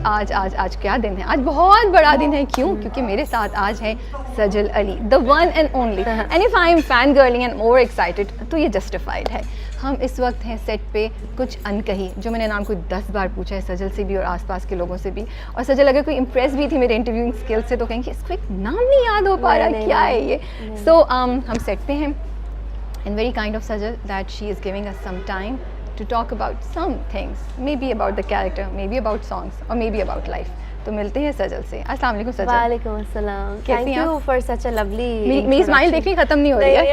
आज क्या दिन है? आज बहुत बड़ा दिन है। क्यों? क्योंकि मेरे साथ आज है Sajal Ali, the one and only. And if I am fan girling and more excited तो ये जस्टिफाइड है। हम इस वक्त हैं सेट पे कुछ अनकही, जो मैंने नाम कोई 10 बार पूछा है सजल से भी और आसपास के लोगों से भी। और सजल अगर कोई इम्प्रेस भी थी मेरे इंटरव्यूइंग स्किल से तो कहेंगे इसको एक नाम नहीं याद हो पा रहा, क्या है ये। सो हम सेट पे हैं and very kind of Sajal that she is giving us some time to talk about some things, maybe about the character, maybe about songs or maybe about life. तो मिलते हैं सजल से। अस्सलाम वालेकुम सजल। वालेकुम अस्सलाम। Thank you for such a lovely. मेरी smile देखनी खत्म नहीं हो रही है।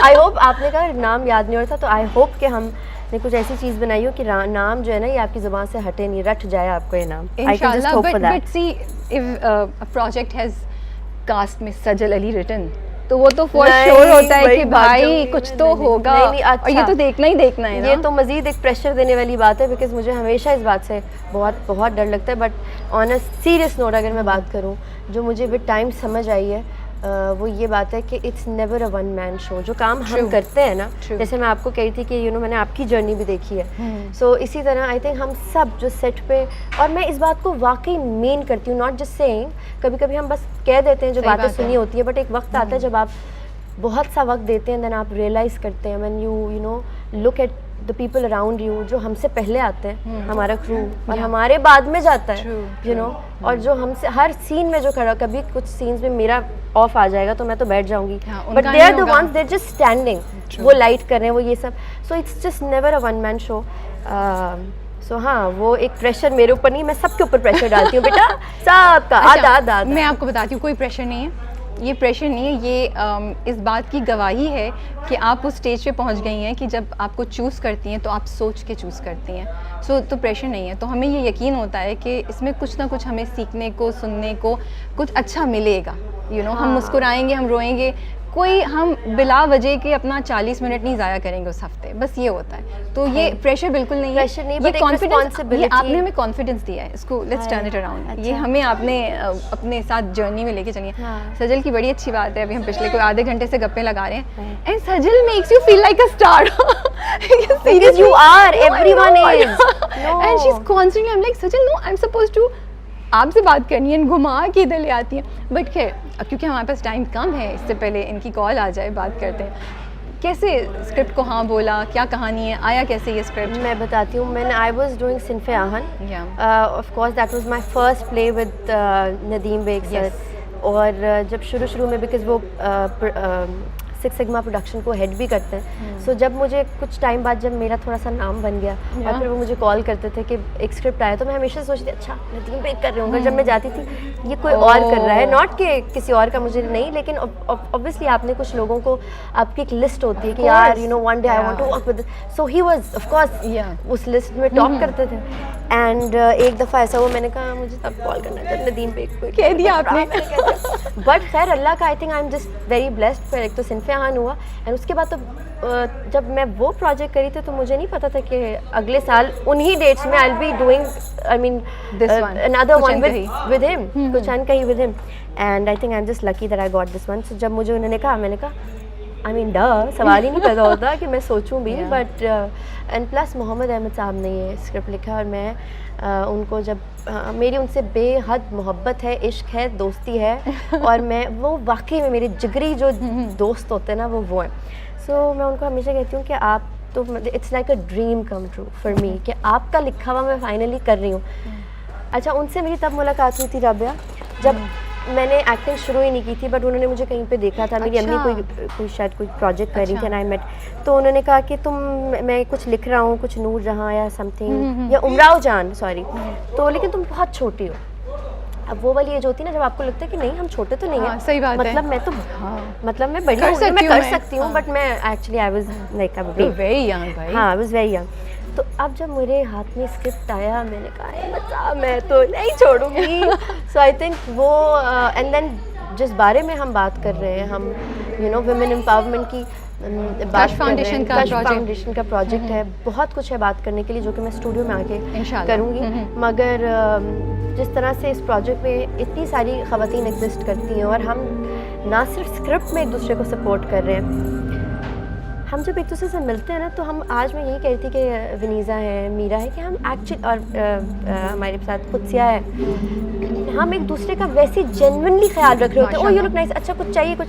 आई होप आपने कहा नाम याद नहीं हो रहा था, तो आई होप कि हमने कुछ ऐसी चीज़ बनाई हो कि नाम जो है ना ये आपकी ज़ुबान से हटे नहीं, रट जाए आपको ये नाम। इंशाल्लाह। But see if a project has cost में सजल अली रिटन तो वो तो फॉर श्योर होता है कि भाई कुछ तो होगा। अच्छा, और ये तो देखना ही देखना है ना। ये तो मज़ीद एक प्रेशर देने वाली बात है, बिकॉज मुझे हमेशा इस बात से बहुत डर लगता है। But on a serious note अगर मैं बात करूँ, जो मुझे विद टाइम समझ आई है वो ये बात है कि it's never a one man show. जो काम हम करते हैं ना, जैसे मैं आपको कह रही थी कि मैंने आपकी जर्नी भी देखी है। सो इसी तरह आई थिंक हम सब जो सेट पे, और मैं इस बात को वाकई मेन करती हूँ, नॉट जस्ट सेइंग। कभी कभी हम बस कह देते हैं जो बातें सुनी होती है, बट एक वक्त आता है जब आप बहुत सा वक्त देते हैं, देन आप रियलाइज़ करते हैं when you know look at the people around you, जो हमसे पहले आते हैं, हमारा क्रू, और हमारे बाद में जाता है और जो हमसे हर सीन में जो खड़ा, कभी कुछ सीन्स में मेरा ऑफ आ जाएगा तो मैं तो बैठ जाऊंगी, but they are the ones, they are just standing, वो लाइट कर रहे हैं, वो ये सब। So it's just never a one man show. So हाँ, वो एक प्रेशर मेरे ऊपर नहीं, मैं सबके ऊपर प्रेशर डालती हूँ बेटा, सबका। आधा मैं आपको बताती हूँ, कोई प्रेशर नहीं है, ये प्रेशर नहीं है, ये इस बात की गवाही है कि आप उस स्टेज पे पहुंच गई हैं कि जब आपको चूज़ करती हैं तो आप सोच के चूज़ करती हैं। सो तो प्रेशर नहीं है, तो हमें ये यकीन होता है कि इसमें कुछ ना कुछ हमें सीखने को, सुनने को कुछ अच्छा मिलेगा। हम मुस्कुराएंगे, हम रोएंगे, कोई हम बिला वजह के अपना 40 मिनट नहीं ज़ाया करेंगे उस हफ्ते, बस ये होता है। तो ये प्रेशर बिल्कुल नहीं है, ये कॉन्फिडेंस, ये आपने हमें कॉन्फिडेंस दिया है, इसको लेट्स टर्न इट अराउंड। ये हमें आपने अपने साथ जर्नी में लेके चलिए। सजल की बड़ी अच्छी बात है, अभी हम पिछले कोई आधे घंटे से गप्पे लगा रहे हैं, and Sajal makes you feel like a star. Because you are, everyone is. And she's constantly, I'm like, Sajal, no, I'm supposed to आपसे बात करनी है, घुमा के इधर ले आती हैं। बट खैर, क्योंकि हमारे पास टाइम कम है, इससे पहले इनकी कॉल आ जाए, बात करते हैं। कैसे स्क्रिप्ट को हाँ बोला, क्या कहानी है, आया कैसे ये स्क्रिप्ट? मैं बताती हूँ। मैंने I was doing Sinf e Aahan, of course that was my first play with Nadeem Baig sir. और जब शुरू में, बिकॉज वो सिक्स सिग्मा प्रोडक्शन को हेड भी करते हैं, सो जब मुझे कुछ टाइम बाद जब मेरा थोड़ा सा नाम बन गया और फिर वो मुझे कॉल करते थे कि एक स्क्रिप्ट आया, तो मैं हमेशा सोचती थी अच्छा नदीम बेग कर रहे होंगे। जब मैं जाती थी ये कोई और कर रहा है, नॉट कि किसी और का मुझे नहीं, लेकिन ऑब्वियसली आपने कुछ लोगों को, आपकी एक लिस्ट होती है कि यार one day I want to work with, so he was of course उस लिस्ट में टॉप करते थे। एंड एक दफ़ा ऐसा हुआ, मैंने कहा मुझे तब कॉल करना जब नदीम बेग को कह दिया आपने। बट खैर अल्लाह का, आई think I am just very blessed. फिर एक तो सिन्फ़े आहन हुआ, एंड उसके बाद तो जब मैं वो प्रोजेक्ट करी थी तो मुझे नहीं पता था कि अगले साल उन्हीं डेट्स में I will be doing, I mean another one with him, कुछ Ankahi with him. And I think I am just lucky that I got this one. So जब मुझे उन्होंने कहा, मैंने कहा आई मीन सवाल ही नहीं पैदा होता कि मैं सोचूं भी। But and plus Mohammad Ahmed साहब ने ये स्क्रिप्ट लिखा, और मैं उनको जब मेरी उनसे बेहद मोहब्बत है, इश्क है, दोस्ती है, और मैं वो वाकई में मेरे जिगरी जो दोस्त होते हैं ना, वो हैं। सो मैं उनको हमेशा कहती हूँ कि आप तो, it's like a dream come true for me कि आपका लिखा हुआ मैं फाइनली कर रही हूँ। अच्छा, उनसे मेरी तब मुलाकात हुई थी राबिया, जब मैंने एक्टिंग शुरू ही नहीं की थी, बट उन्होंने मुझे कहीं पे देखा था, मेरी अम्मी कोई शायद कोई प्रोजेक्ट कर रही थी, एंड आई मेट, तो उन्होंने कहा कि मैं कुछ लिख रहा हूँ, कुछ नूर जहाँ या समथिंग, या उमराव जान, सॉरी, तो लेकिन तुम बहुत छोटी हो। अब वो वाली एज होती है ना जब आपको लगता है कि नहीं हम छोटे तो नहीं हैं, सही बात मतलब है। मैं तो मतलब मैं बड़ी हूँ, मैं कर सकती हूँ, बट मैं actually I was like very young भाई। हाँ, आई वाज वेरी यंग। तो अब जब मेरे हाथ में स्क्रिप्ट आया, मैंने कहा बच्चा मैं तो नहीं छोड़ूंगी। सो आई थिंक वो एंड देन जिस बारे में हम बात कर रहे हैं, हम वुमेन एम्पावरमेंट की कश फाउंडेशन का प्रोजेक्ट है, बहुत कुछ है बात करने के लिए, जो कि मैं स्टूडियो में आके करूँगी। मगर जिस तरह से इस प्रोजेक्ट में इतनी सारी ख़वातीन एग्जिस्ट करती हैं, और हम ना सिर्फ स्क्रिप्ट में एक दूसरे को सपोर्ट कर रहे हैं, हम जब एक दूसरे से मिलते हैं ना, तो हम, आज मैं यही कह रही थी कि विनीज़ा है, मीरा है, कि हम एक्चुअली, और हमारे साथ कुत्सिया है, हम एक दूसरे का वैसे जेन्युइनली ख्याल रख रहे होते हैं। ओ यू लुक नाइस, अच्छा कुछ चाहिए कुछ।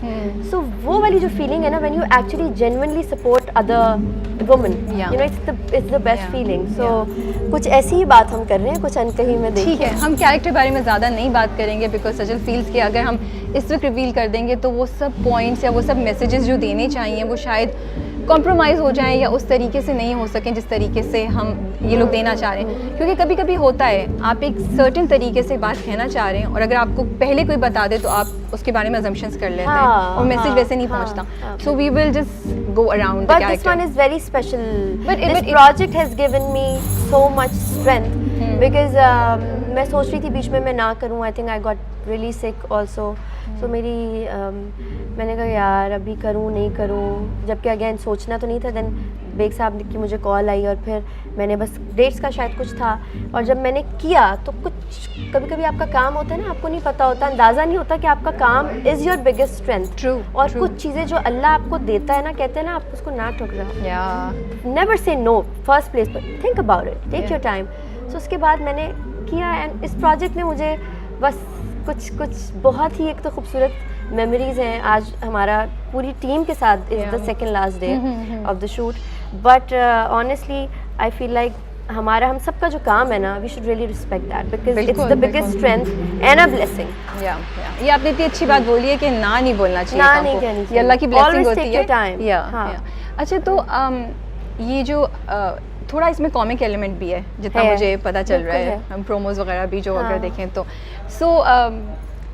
सो वो वाली जो फीलिंग है ना, when you actually genuinely support other women, you know, it's the best feeling. So कुछ ऐसी ही बात हम कर रहे हैं, कुछ अनकही में देखिए। ठीक है, हम कैरेक्टर बारे में ज़्यादा नहीं बात करेंगे बिकॉज सजल फील्स के अगर हम इस वक्त रिवील कर देंगे तो वो सब पॉइंट्स या वो सब मैसेजेस जो देने चाहिए वो शायद कॉम्प्रोमाइज़ हो जाएं या उस तरीके से नहीं हो सकें जिस तरीके से हम ये लोग देना चाह रहे हैं। क्योंकि कभी कभी होता है आप एक सर्टेन तरीके से बात कहना चाह रहे हैं और अगर आपको पहले कोई बता दे तो आप उसके बारे में assumptions कर लेते हैं और मैसेज वैसे नहीं पहुंचता। So we will just go around the But this one is very special. This project has given me so much strength because मैं सोच रही थी बीच में मैं ना करूँ। I think I got really sick also. So मैंने कहा यार अभी करूँ नहीं करूँ, जबकि अगेन सोचना तो नहीं था। देन बेग साहब की मुझे कॉल आई और फिर मैंने बस डेट्स का शायद कुछ था, और जब मैंने किया तो कुछ, कभी कभी आपका काम होता है ना, आपको नहीं पता होता, अंदाज़ा नहीं होता कि आपका काम इज़ योर बिगेस्ट स्ट्रेंथ। और कुछ चीज़ें जो अल्लाह आपको देता है ना, कहते हैं ना, आप उसको ना ठुकराओ। Never say no first place, पर think about it, take your time. So उसके बाद मैंने किया एंड इस प्रोजेक्ट ने मुझे बस कुछ बहुत ही एक तो खूबसूरत मेमोरीज हैं। आज हमारा पूरी टीम के साथ is the second last day of the shoot, but honestly I feel like हम सबका जो काम है ना, we should really respect that because it's the biggest strength and a blessing. ये आपने इतनी अच्छी बात बोली है कि ना नहीं बोलना चाहिए, ना नहीं कहनी चाहिए, अल्लाह की ब्लेसिंग होती है। टाइम। अच्छा, तो ये जो थोड़ा इसमें कॉमिक एलिमेंट भी है जितना मुझे पता चल रहा है, हम प्रोमोज वगैरह भी जो अगर देखें तो। सो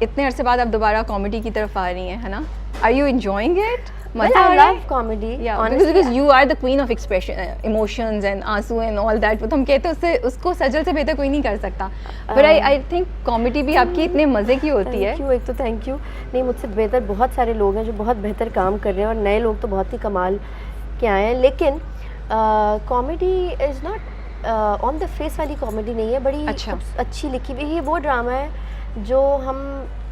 इतने अरसे बाद आप दोबारा कॉमेडी की तरफ आ रही हैं, है ना? Are you enjoying it? Well, I love comedy. Yeah, honestly, because you are the queen of expression, emotions and आंसू and all that. वो तो हम कहते हैं उससे, उसको सजल से बेहतर कोई नहीं कर सकता। But I think कॉमेडी भी आपकी इतने मज़े की होती है। Thank you, एक तो थैंक यू। नहीं, मुझसे बेहतर बहुत सारे लोग हैं जो बहुत बेहतर काम कर रहे हैं और नए लोग तो बहुत ही कमाल के आए हैं, लेकिन comedy is not on the face वाली कॉमेडी नहीं है, बड़ी अच्छी लिखी हुई। ये वो ड्रामा है जो हम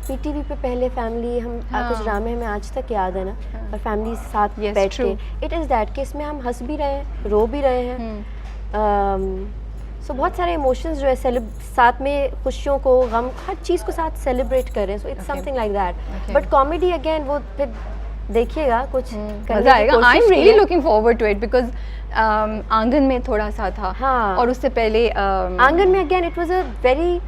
पीटीवी पे पहले फैमिली, हम कुछ ड्रामे हमें आज तक याद है ना, और फैमिली साथ बैठ के, इट इज़ दैट कि इसमें हम हंस भी रहे हैं, रो भी रहे हैं। सो बहुत सारे इमोशंस जो है साथ में, खुशियों को, गम, हर चीज़ को साथ सेलिब्रेट कर रहे हैं। So it's something like that. But comedy again वो फिर देखिएगा, कुछ मजा आएगा। I am really looking forward to it because Aangan में थोड़ा सा था, और उससे पहले आंगन में again it was a very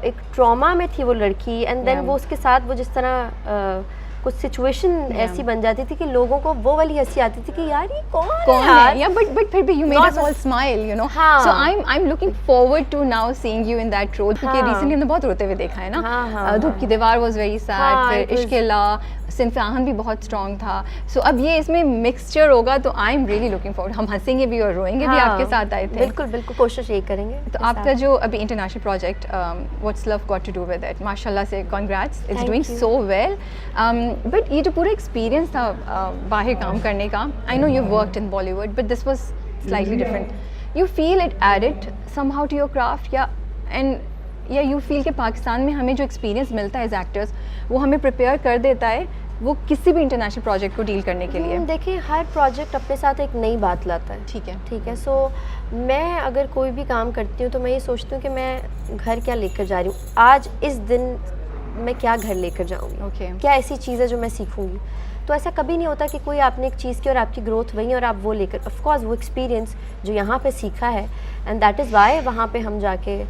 एक ट्रॉमा में थी वो लड़की, एंड देन वो उसके साथ वो जिस तरह कुछ सिचुएशन ऐसी बन जाती थी कि लोगों को वो वाली हंसी आती थी कि यार ये कौन है। या बट फिर भी you made us all smile, you know. So I am looking forward to now seeing you in that role, क्योंकि रिसेंटली हमने बहुत रोते हुए देखा है ना। धूप की दीवार वाज वेरी सैड, फिर इश्क ला, सिंफ आहन भी बहुत स्ट्रॉन्ग था। सो अब ये इसमें मिक्सचर होगा, तो आई एम रियली लुकिंग फॉरवर्ड। हम हंसेंगे भी और रोएंगे भी आपके साथ आए थे। बिल्कुल बिल्कुल, कोशिश यही करेंगे। तो आपका जो अभी international project what's love got to do with it, माशाल्लाह से congrats, it's doing so well. But ये जो पूरा एक्सपीरियंस था बाहर काम करने का, I know you worked in Bollywood but this was slightly different. You feel it added somehow to your craft, या यू फील कि पाकिस्तान में हमें जो एक्सपीरियंस मिलता है एज एक्टर्स वो हमें प्रिपेयर कर देता है वो किसी भी इंटरनेशनल प्रोजेक्ट को डील करने के लिए? देखिए, हर प्रोजेक्ट अपने साथ एक नई बात लाता है। ठीक है। सो मैं अगर कोई भी काम करती हूँ तो मैं ये सोचती हूँ कि मैं घर क्या लेकर जा रही हूँ, आज इस दिन मैं क्या घर लेकर जाऊँगी, क्या ऐसी चीज़ है जो मैं सीखूँगी। तो ऐसा कभी नहीं होता कि कोई आपने एक चीज़ की और आपकी ग्रोथ वही और आप वो लेकर, ऑफकोर्स वो एक्सपीरियंस जो यहाँ पे सीखा है, एंड दैट इज़ वाई वहाँ पे हम जाके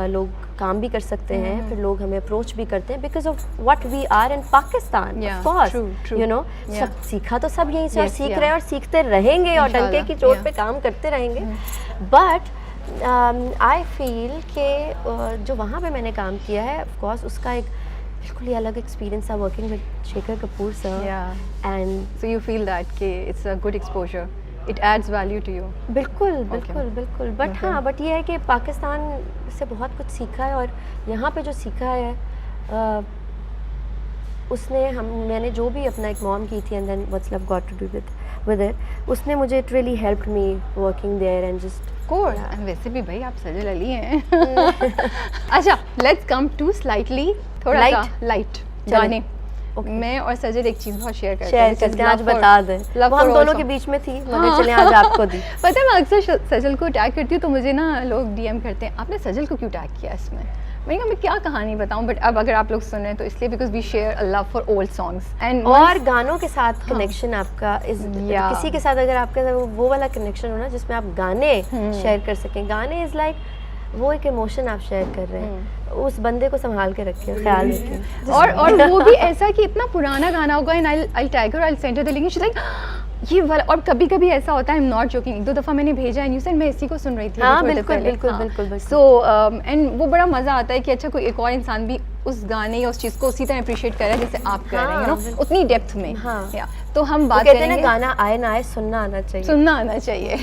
लोग काम भी कर सकते हैं, फिर लोग हमें अप्रोच भी करते हैं because of what we are in Pakistan. Of course you know, सब सीखा तो सब यहीं से, और सीख रहे हैं और सीखते रहेंगे और डंके की चोट पे काम करते रहेंगे। बट आई फील कि जो वहाँ पे मैंने काम किया है, ऑफ कोर्स उसका एक बिल्कुल ही अलग एक्सपीरियंस था working with Shekhar Kapur sir, and so you feel that कि it's a good exposure, it adds value to you. बिल्कुल। बट हाँ, बट ये है कि पाकिस्तान से बहुत कुछ सीखा है, और यहाँ पे जो सीखा है उसने मैंने जो भी अपना एक मॉम की थी, and then what's love got to do with it, उसने मुझे it really helped me working there and just course. वैसे भी भाई आप सजल अली हैं। अच्छा, लेट्स कम टू स्लाइटली थोड़ा सा लाइट गाने। मैं और सजल एक चीज़ बहुत शेयर करते शेयर करते हैं, आज बता दें। वो हम दोनों के बीच में थी, मगर चले आज आपको दी। पता है मैं अक्सर सजल को टैग करती हूँ तो मुझे ना लोग डीएम करते हैं आपने सजल को क्यों टैग किया इसमें। मैंने कहा मैं क्या कहानी बताऊं, बट अब अगर आप लोग सुन रहे हैं तो इसलिए because we share a love for old songs and और गानों के साथ कनेक्शन आपका Yeah. किसी के साथ अगर आपका वो वाला कनेक्शन हो ना जिसमें आप गाने शेयर कर सकें, गाने इज लाइक वो एक इमोशन आप शेयर कर रहे हैं, उस बंदे को संभाल के रखें, ख्याल रखें। और वो भी ऐसा कि इतना पुराना गाना होगा and I tag her, I send her the link, she like ये वाला। और कभी कभी ऐसा होता है, आई एम नॉट जोकिंग, एक दो दफ़ा मैंने भेजा एंड यू सेड मैं इसी को सुन रही थी। हाँ बिल्कुल बिल्कुल बिल्कुल। सो एंड वो बड़ा मज़ा आता है कि अच्छा कोई एक और इंसान भी उस गाने या उस चीज़ को उसी तरह अप्रिशिएट कर रहा है जैसे आप कर रहे हैं, यू नो, उतनी डेप्थ में। हाँ। तो हम बात कहते हैं ना करेंगे, गाना आए ना आए, सुनना आना चाहिए। सुनना आना चाहिए।